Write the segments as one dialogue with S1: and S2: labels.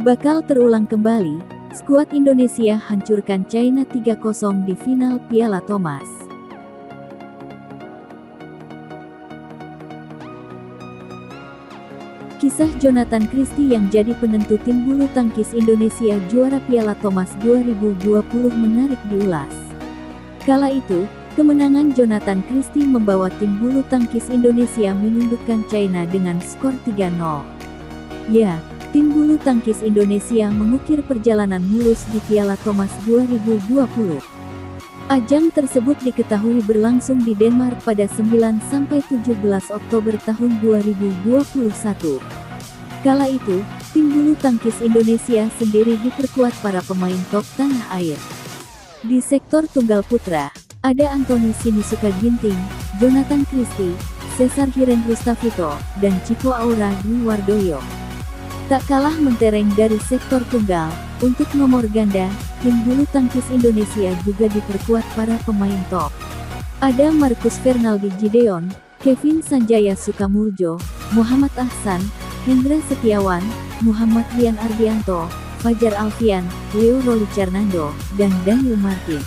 S1: Bakal terulang kembali, skuad Indonesia hancurkan China 3-0 di final Piala Thomas. Kisah Jonathan Christie yang jadi penentu tim bulu tangkis Indonesia juara Piala Thomas 2020 menarik diulas. Kala itu, kemenangan Jonathan Christie membawa tim bulu tangkis Indonesia menundukkan China dengan skor 3-0. Ya, tim bulu tangkis Indonesia mengukir perjalanan mulus di Piala Thomas 2020. Ajang tersebut diketahui berlangsung di Denmark pada 9–17 Oktober tahun 2021. Kala itu, tim bulu tangkis Indonesia sendiri diperkuat para pemain top tanah air. Di sektor tunggal putra, ada Anthony Sinisuka Ginting, Jonathan Christie, Cesar Hiren Rustavito, dan Chico Aura Dwi Wardoyo. Tak kalah mentereng dari sektor tunggal, untuk nomor ganda, tim bulu tangkis Indonesia juga diperkuat para pemain top. Ada Marcus Fernaldi Gideon, Kevin Sanjaya Sukamuljo, Muhammad Ahsan, Hendra Setiawan, Muhammad Rian Ardianto, Fajar Alfian, Leo Roli Cernando, dan Daniel Martin.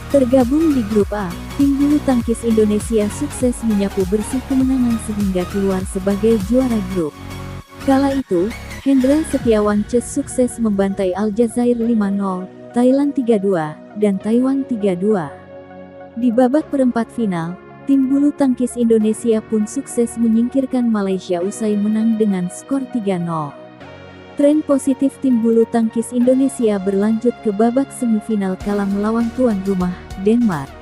S1: Tergabung di grup A, tim bulu tangkis Indonesia sukses menyapu bersih kemenangan sehingga keluar sebagai juara grup. Kala itu, Hendra Setiawan sukses membantai Aljazair 5-0, Thailand 3-2, dan Taiwan 3-2. Di babak perempat final, tim bulu tangkis Indonesia pun sukses menyingkirkan Malaysia usai menang dengan skor 3-0. Tren positif tim bulu tangkis Indonesia berlanjut ke babak semifinal kala melawan tuan rumah, Denmark.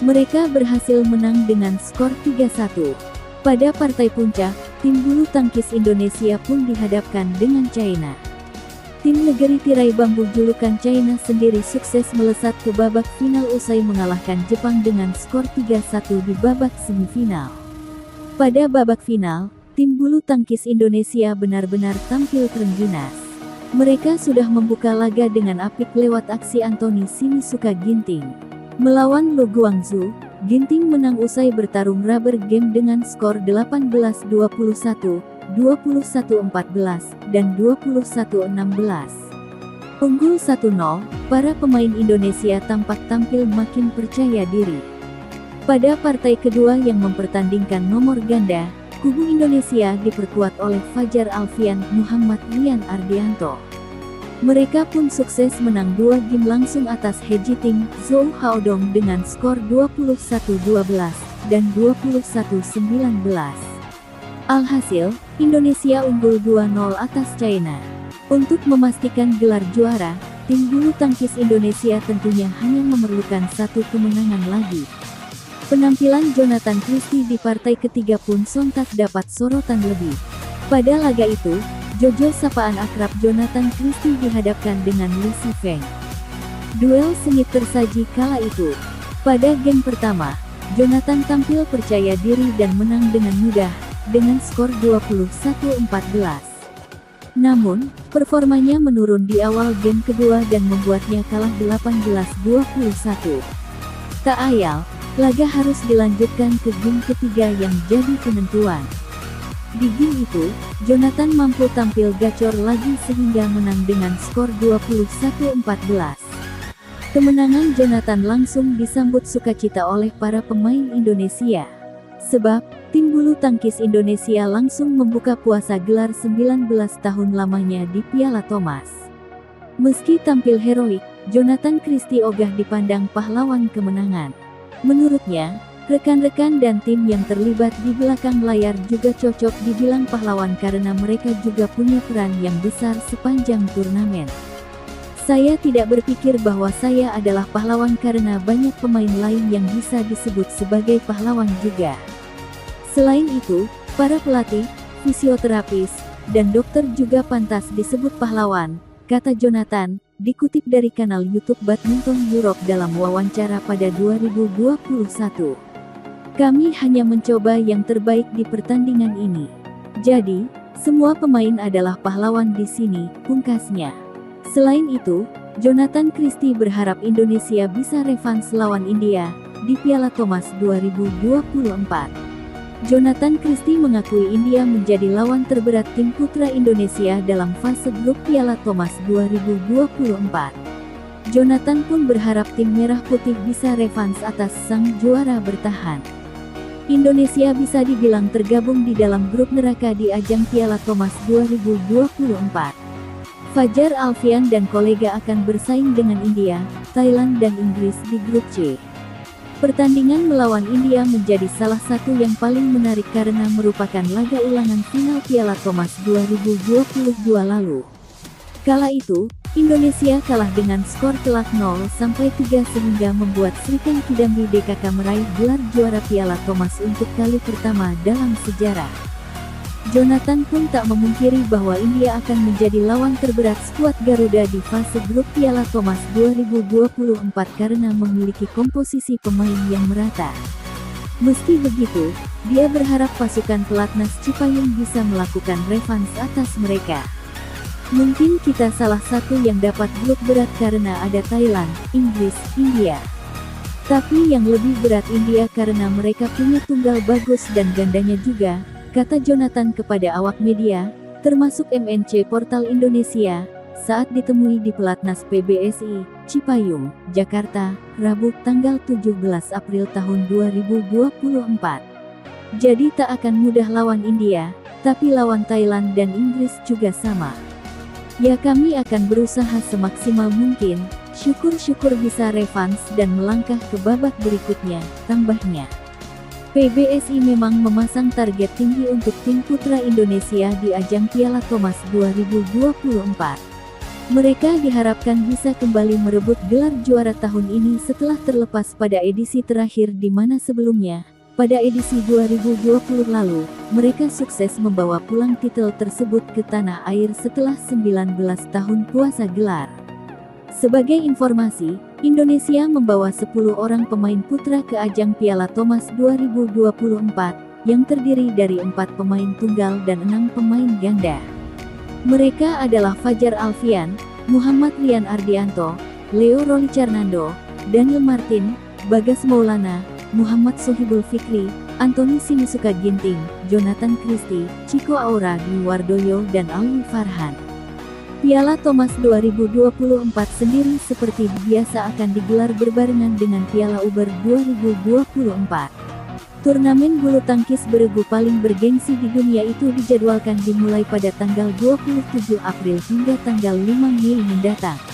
S1: Mereka berhasil menang dengan skor 3-1. Pada partai puncak, tim bulu tangkis Indonesia pun dihadapkan dengan China. Tim negeri tirai bambu julukan China sendiri sukses melesat ke babak final usai mengalahkan Jepang dengan skor 3-1 di babak semifinal. Pada babak final, tim bulu tangkis Indonesia benar-benar tampil terengginas. Mereka sudah membuka laga dengan apik lewat aksi Anthony Sinisuka Ginting. Melawan Lo Guangzhou, Ginting menang usai bertarung rubber game dengan skor 18-21, 21-14, dan 21-16. Unggul 1-0, para pemain Indonesia tampak tampil makin percaya diri. Pada partai kedua yang mempertandingkan nomor ganda, kubu Indonesia diperkuat oleh Fajar Alfian, Muhammad Rian Ardianto. Mereka pun sukses menang 2 game langsung atas He Jiting, Zhou Haodong dengan skor 21-12 dan 21-19. Alhasil, Indonesia unggul 2-0 atas China. Untuk memastikan gelar juara, tim bulu tangkis Indonesia tentunya hanya memerlukan satu kemenangan lagi. Penampilan Jonathan Christie di partai ketiga pun sontak dapat sorotan lebih. Pada laga itu, Jojo sapaan akrab Jonathan Christie dihadapkan dengan Li Sifeng. Duel sengit tersaji kala itu. Pada game pertama, Jonathan tampil percaya diri dan menang dengan mudah, dengan skor 21-14. Namun, performanya menurun di awal game kedua dan membuatnya kalah 18-21. Tak ayal, laga harus dilanjutkan ke game ketiga yang jadi penentuan. Di game itu, Jonathan mampu tampil gacor lagi sehingga menang dengan skor 21-14. Kemenangan Jonathan langsung disambut sukacita oleh para pemain Indonesia. Sebab, tim bulu tangkis Indonesia langsung membuka puasa gelar 19 tahun lamanya di Piala Thomas. Meski tampil heroik, Jonathan Christie ogah dipandang pahlawan kemenangan. Menurutnya, rekan-rekan dan tim yang terlibat di belakang layar juga cocok dibilang pahlawan karena mereka juga punya peran yang besar sepanjang turnamen. Saya tidak berpikir bahwa saya adalah pahlawan karena banyak pemain lain yang bisa disebut sebagai pahlawan juga. Selain itu, para pelatih, fisioterapis, dan dokter juga pantas disebut pahlawan, kata Jonathan, dikutip dari kanal YouTube Badminton Europe dalam wawancara pada 2021. Kami hanya mencoba yang terbaik di pertandingan ini. Jadi, semua pemain adalah pahlawan di sini, pungkasnya. Selain itu, Jonathan Christie berharap Indonesia bisa revanse lawan India di Piala Thomas 2024. Jonathan Christie mengakui India menjadi lawan terberat tim putra Indonesia dalam fase grup Piala Thomas 2024. Jonathan pun berharap tim Merah Putih bisa revans atas sang juara bertahan. Indonesia bisa dibilang tergabung di dalam grup neraka di ajang Piala Thomas 2024. Fajar Alfian dan kolega akan bersaing dengan India, Thailand dan Inggris di grup C. Pertandingan melawan India menjadi salah satu yang paling menarik karena merupakan laga ulangan final Piala Thomas 2022 lalu. Kala itu, Indonesia kalah dengan skor telak 0-3 sehingga membuat Srikan Kidambi DKK meraih gelar juara Piala Thomas untuk kali pertama dalam sejarah. Jonathan pun tak memungkiri bahwa India akan menjadi lawan terberat skuad Garuda di fase grup Piala Thomas 2024 karena memiliki komposisi pemain yang merata. Meski begitu, dia berharap pasukan pelatnas Cipayung bisa melakukan revans atas mereka. Mungkin kita salah satu yang dapat grup berat karena ada Thailand, Inggris, India. Tapi yang lebih berat India karena mereka punya tunggal bagus dan gandanya juga, kata Jonathan kepada awak media, termasuk MNC Portal Indonesia, saat ditemui di Pelatnas PBSI, Cipayung, Jakarta, Rabu tanggal 17 April tahun 2024. Jadi tak akan mudah lawan India, tapi lawan Thailand dan Inggris juga sama. Ya kami akan berusaha semaksimal mungkin, syukur-syukur bisa revans dan melangkah ke babak berikutnya, tambahnya. PBSI memang memasang target tinggi untuk tim putra Indonesia di ajang Piala Thomas 2024. Mereka diharapkan bisa kembali merebut gelar juara tahun ini setelah terlepas pada edisi terakhir di mana sebelumnya, pada edisi 2020 lalu, mereka sukses membawa pulang titel tersebut ke tanah air setelah 19 tahun puasa gelar. Sebagai informasi, Indonesia membawa 10 orang pemain putra ke ajang Piala Thomas 2024, yang terdiri dari 4 pemain tunggal dan 6 pemain ganda. Mereka adalah Fajar Alfian, Muhammad Rian Ardianto, Leo Rolicarnando, Daniel Martin, Bagas Maulana, Muhammad Sohibul Fikri, Anthony Sinisuka Ginting, Jonathan Christie, Chico Aura Dwi Wardoyo dan Alwi Farhan. Piala Thomas 2024 sendiri seperti biasa akan digelar berbarengan dengan Piala Uber 2024. Turnamen bulu tangkis beregu paling bergengsi di dunia itu dijadwalkan dimulai pada tanggal 27 April hingga tanggal 5 Mei mendatang.